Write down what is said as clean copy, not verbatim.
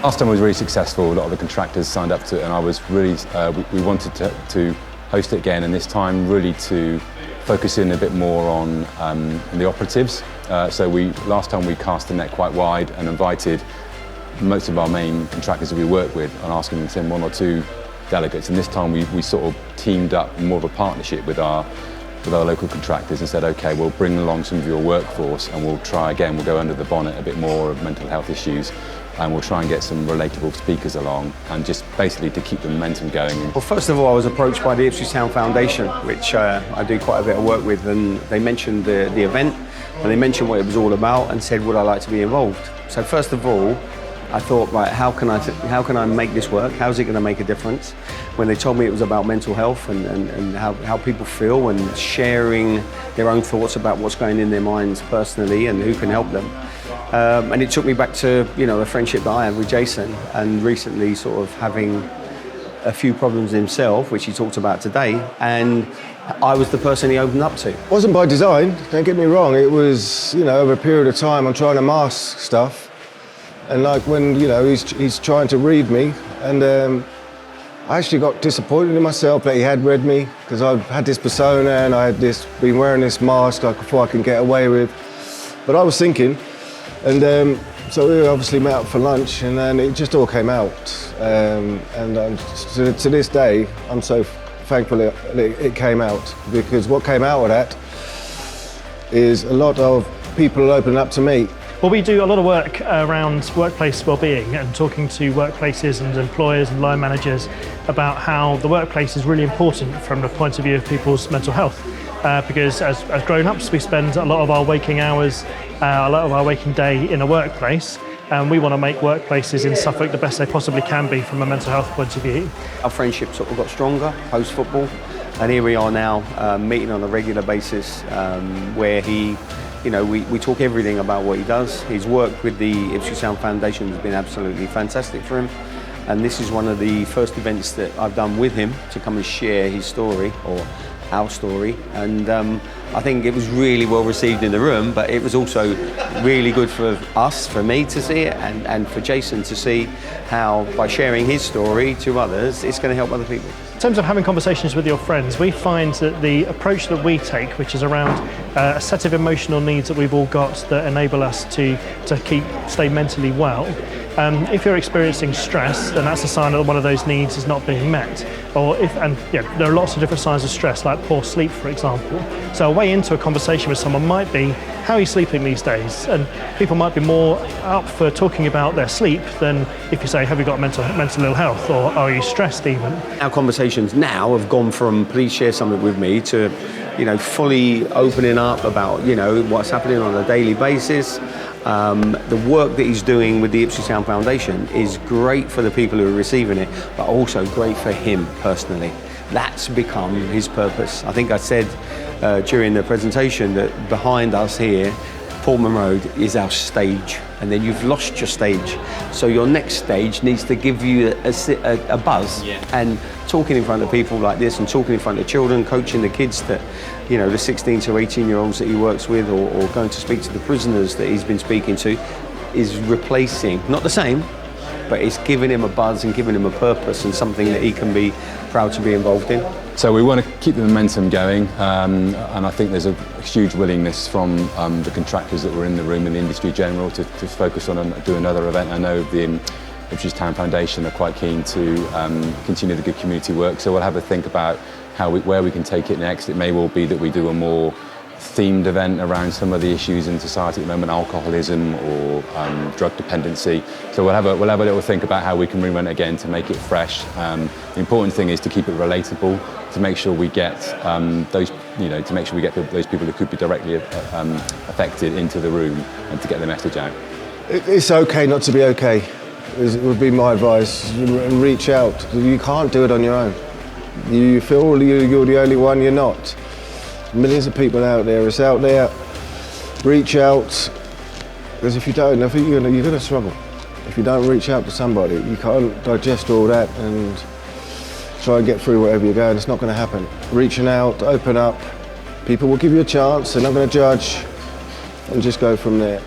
Last time was really successful. A lot of the contractors signed up to it, and I was really, we wanted to host it again, and this time really to focus in a bit more on the operatives. So last time we cast the net quite wide and invited most of our main contractors that we work with and asking them to send 1 or 2 delegates. And this time we sort of teamed up more of a partnership with our local contractors and said, okay, we'll bring along some of your workforce and we'll try again, we'll go under the bonnet a bit more of mental health issues, and we'll try and get some relatable speakers along, and just basically to keep the momentum going. Well, first of all, I was approached by the Ipswich Town Foundation, which I do quite a bit of work with, and they mentioned the event, and they mentioned what it was all about and said, would I like to be involved? So first of all, I thought, right, how can I make this work? How's it going to make a difference? When they told me it was about mental health and how people feel and sharing their own thoughts about what's going in their minds personally and who can help them. And it took me back to, a friendship that I had with Jason, and recently sort of having a few problems himself, which he talked about today, and I was the person he opened up to. It wasn't by design, don't get me wrong. It was, over a period of time I'm trying to mask stuff. And like when, he's trying to read me, and I actually got disappointed in myself that he had read me, because I've had this persona and I had been wearing this mask like before I can get away with. But I was thinking, and so we obviously met up for lunch, and then it just all came out. And to this day, I'm so thankful it came out, because what came out of that is a lot of people opening up to me. Well, we do a lot of work around workplace wellbeing and talking to workplaces and employers and line managers about how the workplace is really important from the point of view of people's mental health. Because as grown-ups, we spend a lot of our waking hours, a lot of our waking day in a workplace, and we want to make workplaces in Suffolk the best they possibly can be from a mental health point of view. Our friendship sort of got stronger post-football, and here we are now meeting on a regular basis where he, we talk everything about what he does. His work with the Ipswich Town Foundation has been absolutely fantastic for him. And this is one of the first events that I've done with him to come and share his story, or our story. And I think it was really well received in the room, but it was also really good for us, for me to see it, and for Jason to see how, by sharing his story to others, it's going to help other people. In terms of having conversations with your friends, we find that the approach that we take, which is around a set of emotional needs that we've all got that enable us to stay mentally well. If you're experiencing stress, then that's a sign that one of those needs is not being met. There are lots of different signs of stress, like poor sleep, for example. So a way into a conversation with someone might be, how are you sleeping these days? And people might be more up for talking about their sleep than if you say, have you got mental ill health, or are you stressed even? Our conversations now have gone from, please share something with me, to fully opening up about what's happening on a daily basis. The work that he's doing with the Ipswich Town Foundation is great for the people who are receiving it, but also great for him personally. That's become his purpose. I think I said during the presentation that behind us here, Portman Road is our stage, and then you've lost your stage. So your next stage needs to give you a buzz. Yeah. And talking in front of people like this, and talking in front of children, coaching the kids that, the 16 to 18-year-olds that he works with, or going to speak to the prisoners that he's been speaking to, is replacing, not the same, but it's giving him a buzz and giving him a purpose and something that he can be proud to be involved in. So we want to keep the momentum going, and I think there's a huge willingness from the contractors that were in the room and the industry general to focus on and do another event. I know the Ipswich Town Foundation are quite keen to continue the good community work, so we'll have a think about where we can take it next. It may well be that we do a more themed event around some of the issues in society at the moment, alcoholism or drug dependency. So we'll have a little think about how we can rerun it again to make it fresh. The important thing is to keep it relatable, to make sure we get those people who could be directly affected into the room, and to get the message out. It's okay not to be okay, would be my advice. And reach out. You can't do it on your own. You feel you're the only one, you're not. Millions of people out there, it's out there. Reach out, because if you don't, I think you're going to struggle. If you don't reach out to somebody, you can't digest all that and try and get through whatever you're going. It's not going to happen. Reaching out, open up, people will give you a chance, they're not going to judge, and just go from there.